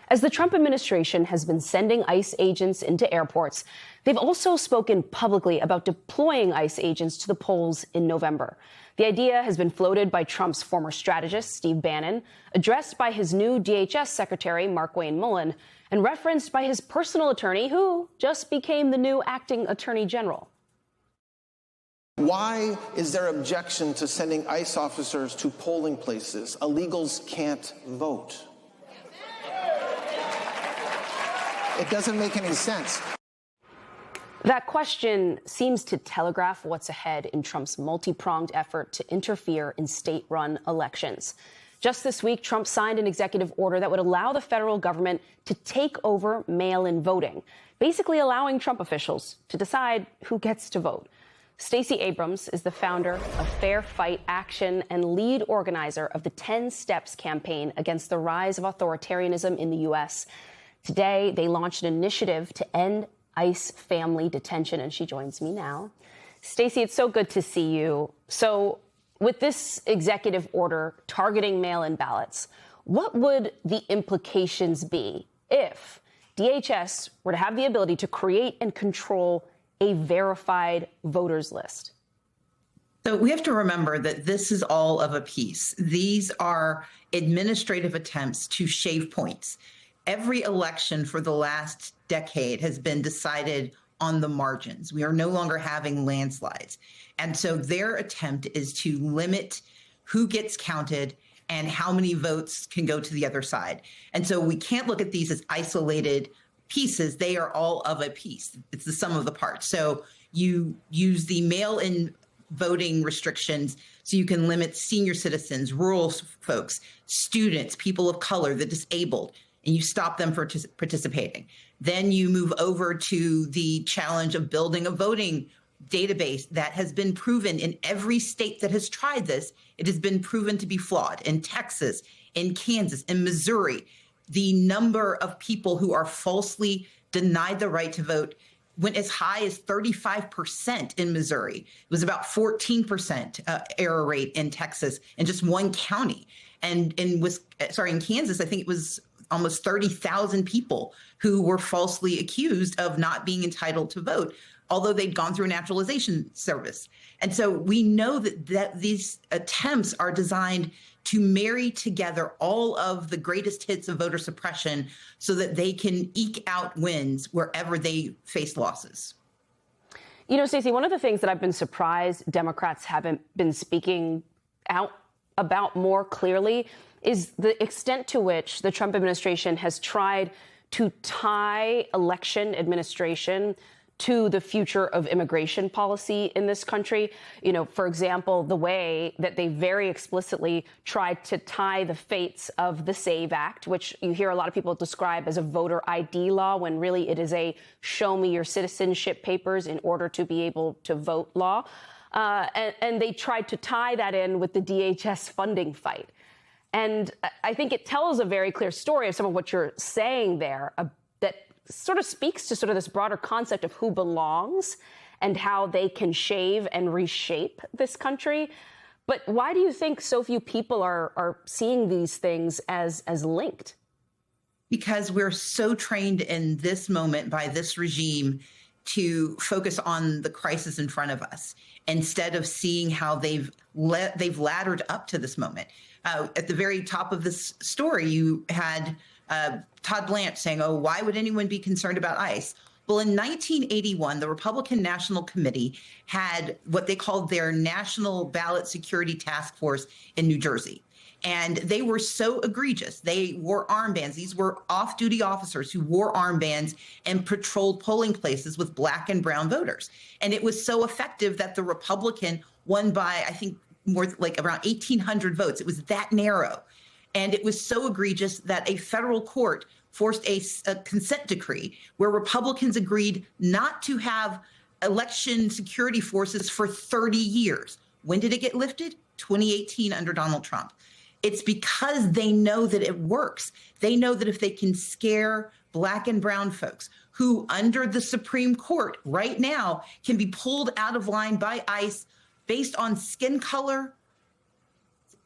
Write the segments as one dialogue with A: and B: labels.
A: As the Trump administration has been sending ICE agents into airports, they've also spoken publicly about deploying ICE agents to the polls in November. The idea has been floated by Trump's former strategist, Steve Bannon, addressed by his new DHS Secretary, Markwayne Mullin, and referenced by his personal attorney, who just became the new acting attorney general.
B: Why is there objection to sending ICE officers to polling places? Illegals can't vote. It doesn't make any sense.
A: That question seems to telegraph what's ahead in Trump's multi-pronged effort to interfere in state-run elections. Just this week, Trump signed an executive order that would allow the federal government to take over mail-in voting, basically allowing Trump officials to decide who gets to vote. Stacey Abrams is the founder of Fair Fight Action and lead organizer of the 10 Steps campaign against the rise of authoritarianism in the U.S. Today, they launched an initiative to end ICE family detention, and she joins me now. Stacey, it's so good to see you. So with this executive order targeting mail-in ballots, what would the implications be if DHS were to have the ability to create and control a verified voters list?
C: So we have to remember that this is all of a piece. These are administrative attempts to shave points. Every election for the last decade has been decided on the margins. We are no longer having landslides. And so their attempt is to limit who gets counted and how many votes can go to the other side. And so we can't look at these as isolated pieces. They are all of a piece. It's the sum of the parts. So you use the mail-in voting restrictions so you can limit senior citizens, rural folks, students, people of color, the disabled, and you stop them from participating. Then you move over to the challenge of building a voting database that has been proven in every state that has tried this. It has been proven to be flawed. In Texas, in Kansas, in Missouri, the number of people who are falsely denied the right to vote went as high as 35% in Missouri. It was about 14% error rate in Texas in just one county. And in Kansas, I think it was almost 30,000 people who were falsely accused of not being entitled to vote, although they'd gone through a naturalization service. And so we know that these attempts are designed to marry together all of the greatest hits of voter suppression so that they can eke out wins wherever they face losses.
A: You know, Stacey, one of the things that I've been surprised Democrats haven't been speaking out about more clearly is the extent to which the Trump administration has tried to tie election administration to the future of immigration policy in this country. You know, for example, the way that they very explicitly tried to tie the fates of the SAVE Act, which you hear a lot of people describe as a voter ID law, when really it is a show me your citizenship papers in order to be able to vote law. And they tried to tie that in with the DHS funding fight. And I think it tells a very clear story of some of what you're saying there, that sort of speaks to sort of this broader concept of who belongs and how they can shave and reshape this country. But why do you think so few people are seeing these things as linked?
C: Because we're so trained in this moment by this regime to focus on the crisis in front of us instead of seeing how they've laddered up to this moment. At the very top of this story, you had Todd Blanche saying, oh, why would anyone be concerned about ICE? Well, in 1981, the Republican National Committee had what they called their National Ballot Security Task Force in New Jersey. And they were so egregious. They wore armbands. These were off-duty officers who wore armbands and patrolled polling places with black and brown voters. And it was so effective that the Republican won by, I think, more like around 1,800 votes. It was that narrow. And it was so egregious that a federal court forced a consent decree where Republicans agreed not to have election security forces for 30 years. When did it get lifted? 2018 under Donald Trump. It's because they know that it works. They know that if they can scare black and brown folks who under the Supreme Court right now can be pulled out of line by ICE based on skin color,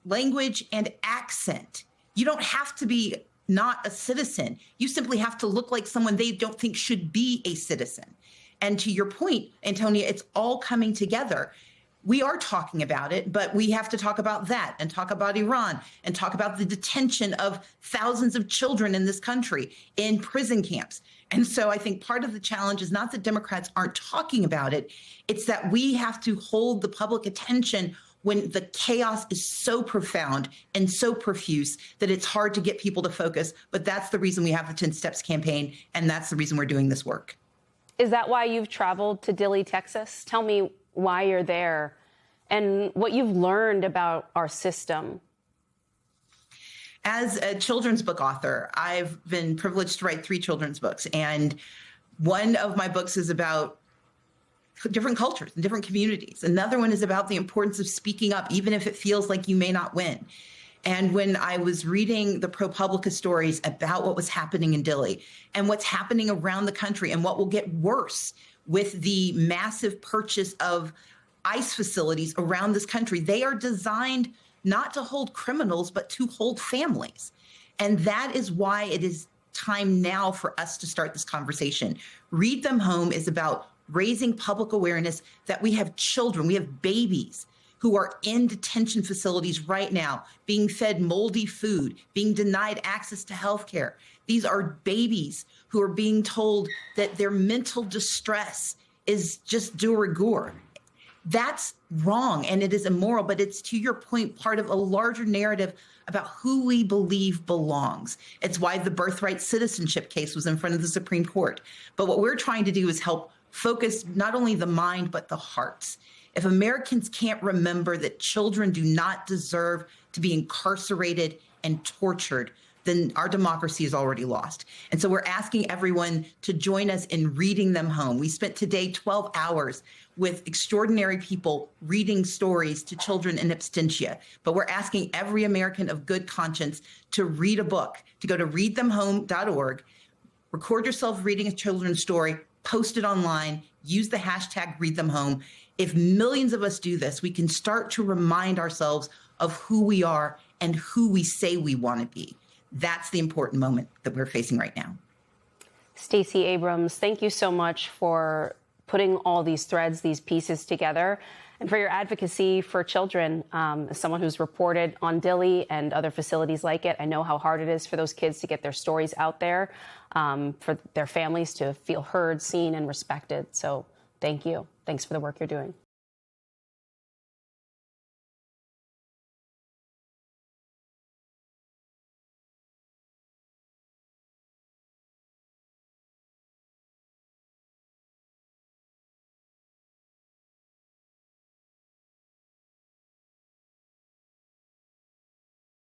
C: language, and accent. You don't have to be not a citizen. You simply have to look like someone they don't think should be a citizen. And to your point, Antonia, it's all coming together. We are talking about it, but we have to talk about that and talk about Iran and talk about the detention of thousands of children in this country in prison camps. And so I think part of the challenge is not that Democrats aren't talking about it, it's that we have to hold the public attention when the chaos is so profound and so profuse that it's hard to get people to focus. But that's the reason we have the 10 Steps campaign, and that's the reason we're doing this work.
A: Is that why you've traveled to Dilley, Texas? Tell me why you're there and what you've learned about our system.
C: As a children's book author, I've been privileged to write 3 children's books. And one of my books is about different cultures and different communities. Another one is about the importance of speaking up, even if it feels like you may not win. And when I was reading the ProPublica stories about what was happening in Dilley and what's happening around the country and what will get worse with the massive purchase of ICE facilities around this country, they are designed not to hold criminals, but to hold families. And that is why it is time now for us to start this conversation. Read Them Home is about raising public awareness that we have children, we have babies who are in detention facilities right now, being fed moldy food, being denied access to health care. These are babies who are being told that their mental distress is just de rigueur. That's wrong and it is immoral, but it's, to your point, part of a larger narrative about who we believe belongs. It's why the birthright citizenship case was in front of the Supreme Court. But what we're trying to do is help focus not only the mind, but the hearts. If Americans can't remember that children do not deserve to be incarcerated and tortured, then our democracy is already lost. And so we're asking everyone to join us in Reading Them Home. We spent today 12 hours with extraordinary people reading stories to children in absentia. But we're asking every American of good conscience to read a book, to go to readthemhome.org, record yourself reading a children's story, post it online, use the hashtag #ReadThemHome. If millions of us do this, we can start to remind ourselves of who we are and who we say we want to be. That's the important moment that we're facing right now.
A: Stacey Abrams, thank you so much for putting all these threads, these pieces together, and for your advocacy for children. As someone who's reported on Dilley and other facilities like it, I know how hard it is for those kids to get their stories out there, for their families to feel heard, seen, and respected. So thank you. Thanks for the work you're doing.